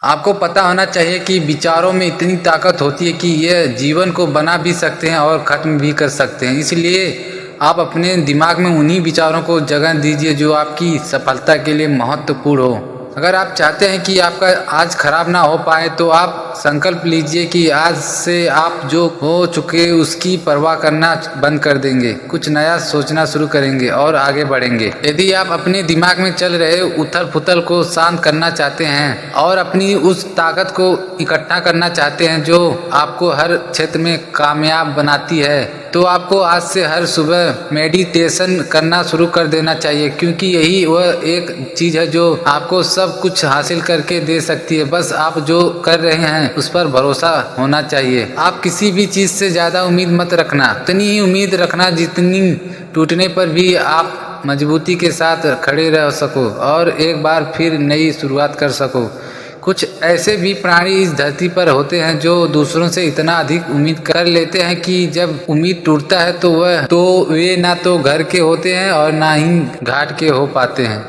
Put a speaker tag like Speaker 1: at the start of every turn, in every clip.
Speaker 1: आपको पता होना चाहिए कि विचारों में इतनी ताकत होती है कि यह जीवन को बना भी सकते हैं और ख़त्म भी कर सकते हैं। इसलिए आप अपने दिमाग में उन्हीं विचारों को जगह दीजिए जो आपकी सफलता के लिए महत्वपूर्ण हो। अगर आप चाहते हैं कि आपका आज खराब ना हो पाए तो आप संकल्प लीजिए कि आज से आप जो हो चुके उसकी परवाह करना बंद कर देंगे, कुछ नया सोचना शुरू करेंगे और आगे बढ़ेंगे। यदि आप अपने दिमाग में चल रहे उथल पुथल को शांत करना चाहते हैं और अपनी उस ताकत को इकट्ठा करना चाहते हैं जो आपको हर क्षेत्र में कामयाब बनाती है, तो आपको आज से हर सुबह मेडिटेशन करना शुरू कर देना चाहिए, क्योंकि यही वह एक चीज़ है जो आपको सब कुछ हासिल करके दे सकती है। बस आप जो कर रहे हैं उस पर भरोसा होना चाहिए। आप किसी भी चीज़ से ज़्यादा उम्मीद मत रखना, उतनी ही उम्मीद रखना जितनी टूटने पर भी आप मजबूती के साथ खड़े रह सको और एक बार फिर नई शुरुआत कर सको। कुछ ऐसे भी प्राणी इस धरती पर होते हैं जो दूसरों से इतना अधिक उम्मीद कर लेते हैं कि जब उम्मीद टूटता है तो वे ना तो घर के होते हैं और ना ही घाट के हो पाते हैं।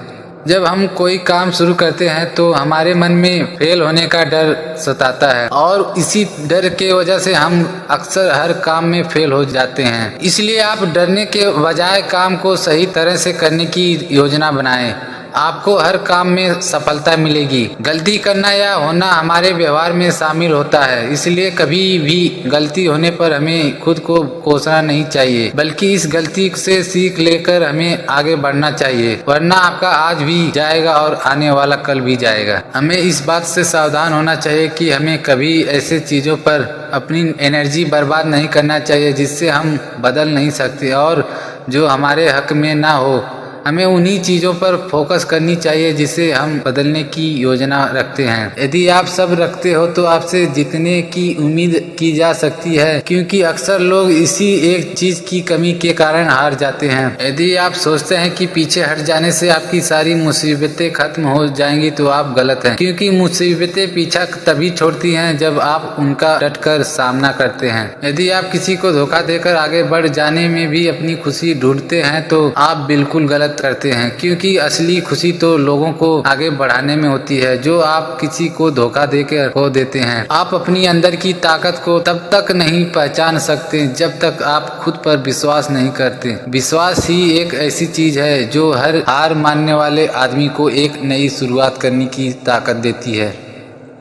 Speaker 1: जब हम कोई काम शुरू करते हैं तो हमारे मन में फेल होने का डर सताता है और इसी डर के वजह से हम अक्सर हर काम में फेल हो जाते हैं। इसलिए आप डरने के बजाय काम को सही तरह से करने की योजना बनाएं। आपको हर काम में सफलता मिलेगी। गलती करना या होना हमारे व्यवहार में शामिल होता है, इसलिए कभी भी गलती होने पर हमें खुद को कोसना नहीं चाहिए, बल्कि इस गलती से सीख लेकर हमें आगे बढ़ना चाहिए, वरना आपका आज भी जाएगा और आने वाला कल भी जाएगा। हमें इस बात से सावधान होना चाहिए कि हमें कभी ऐसे चीज़ों पर अपनी एनर्जी बर्बाद नहीं करना चाहिए जिससे हम बदल नहीं सकते और जो हमारे हक में ना हो। हमें उन्हीं चीज़ों पर फोकस करनी चाहिए जिसे हम बदलने की योजना रखते हैं। यदि आप सब रखते हो तो आपसे जीतने की उम्मीद की जा सकती है, क्योंकि अक्सर लोग इसी एक चीज़ की कमी के कारण हार जाते हैं। यदि आप सोचते हैं कि पीछे हट जाने से आपकी सारी मुसीबतें खत्म हो जाएंगी तो आप गलत हैं, क्योंकि मुसीबतें पीछा तभी छोड़ती हैं जब आप उनका डटकर सामना करते हैं। यदि आप किसी को धोखा देकर आगे बढ़ जाने में भी अपनी खुशी ढूंढते हैं तो आप बिल्कुल गलत करते हैं, क्योंकि असली खुशी तो लोगों को आगे बढ़ाने में होती है जो आप किसी को धोखा देकर खो देते हैं। आप अपनी अंदर की ताकत को तब तक नहीं पहचान सकते जब तक आप खुद पर विश्वास नहीं करते। विश्वास ही एक ऐसी चीज है जो हर हार मानने वाले आदमी को एक नई शुरुआत करने की ताकत देती है।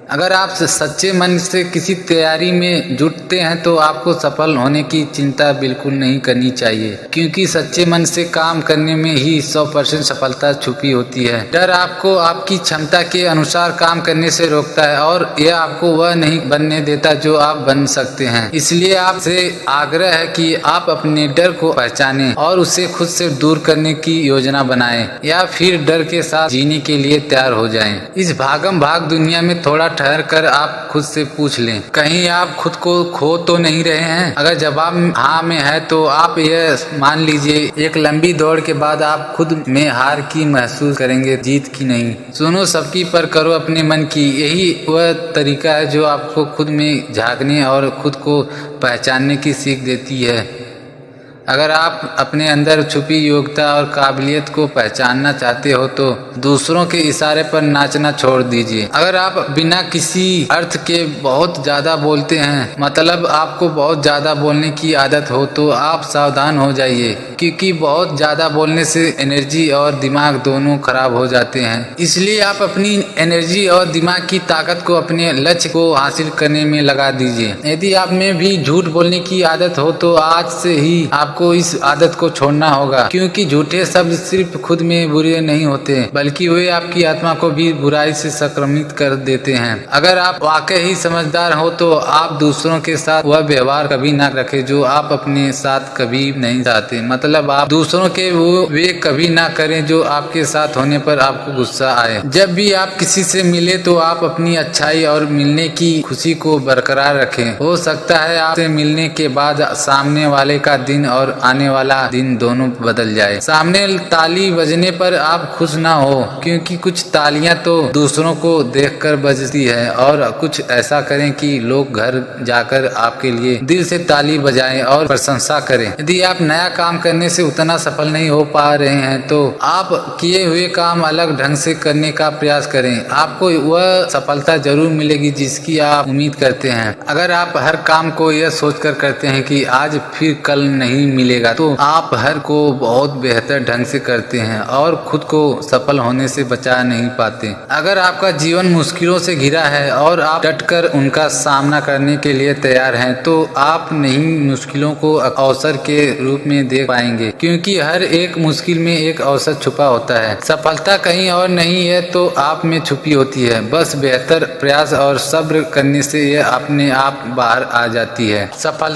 Speaker 1: अगर आप सच्चे मन से किसी तैयारी में जुटते हैं तो आपको सफल होने की चिंता बिल्कुल नहीं करनी चाहिए, क्योंकि सच्चे मन से काम करने में ही 100% सफलता छुपी होती है। डर आपको आपकी क्षमता के अनुसार काम करने से रोकता है और यह आपको वह नहीं बनने देता जो आप बन सकते हैं। इसलिए आपसे आग्रह है कि आप अपने डर को पहचानें और उसे खुद से दूर करने की योजना बनाएं, या फिर डर के साथ जीने के लिए तैयार हो जाएं। इस भागम भाग दुनिया में थोड़ा ठहर कर आप खुद से पूछ लें, कहीं आप खुद को खो तो नहीं रहे हैं? अगर जवाब हाँ में है तो आप यह मान लीजिए, एक लंबी दौड़ के बाद आप खुद में हार की महसूस करेंगे, जीत की नहीं। सुनो सबकी पर करो अपने मन की, यही वह तरीका है जो आपको खुद में झांकने और खुद को पहचानने की सीख देती है। अगर आप अपने अंदर छुपी योग्यता और काबिलियत को पहचानना चाहते हो तो दूसरों के इशारे पर नाचना छोड़ दीजिए। अगर आप बिना किसी अर्थ के बहुत ज़्यादा बोलते हैं, मतलब आपको बहुत ज़्यादा बोलने की आदत हो, तो आप सावधान हो जाइए, क्योंकि बहुत ज़्यादा बोलने से एनर्जी और दिमाग दोनों खराब हो जाते हैं। इसलिए आप अपनी एनर्जी और दिमाग की ताकत को अपने लक्ष्य को हासिल करने में लगा दीजिए। यदि आप में भी झूठ बोलने की आदत हो तो आज से ही आपको इस आदत को छोड़ना होगा, क्योंकि झूठे शब्द सिर्फ खुद में बुरे नहीं होते बल्कि वे आपकी आत्मा को भी बुराई से संक्रमित कर देते हैं। अगर आप वाकई ही समझदार हो तो आप दूसरों के साथ वह व्यवहार कभी ना रखें जो आप अपने साथ कभी नहीं चाहते। मतलब आप दूसरों के वे कभी ना करें जो आपके साथ होने पर आपको गुस्सा आए। जब भी आप किसी से मिले तो आप अपनी अच्छाई और मिलने की खुशी को बरकरार रखें। हो सकता है आपसे मिलने के बाद सामने वाले का दिन और और आने वाला दिन दोनों बदल जाए। सामने ताली बजने पर आप खुश ना हो, क्योंकि कुछ तालियां तो दूसरों को देखकर बजती है, और कुछ ऐसा करें कि लोग घर जाकर आपके लिए दिल से ताली बजाएं और प्रशंसा करें। यदि आप नया काम करने से उतना सफल नहीं हो पा रहे हैं तो आप किए हुए काम अलग ढंग से करने का प्रयास करें। आपको वह सफलता जरूर मिलेगी जिसकी आप उम्मीद करते हैं। अगर आप हर काम को यह सोचकर करते हैं कि आज फिर कल नहीं मिलेगा, तो आप हर को बहुत बेहतर ढंग से करते हैं और खुद को सफल होने से बचा नहीं पाते। अगर आपका जीवन मुश्किलों से घिरा है और आप डटकर उनका सामना करने के लिए तैयार हैं, तो आप नहीं मुश्किलों को अवसर के रूप में देख पाएंगे, क्योंकि हर एक मुश्किल में एक अवसर छुपा होता है। सफलता कहीं और नहीं है तो आप में छुपी होती है। बस बेहतर प्रयास और सब्र करने से यह अपने आप बाहर आ जाती है। सफलता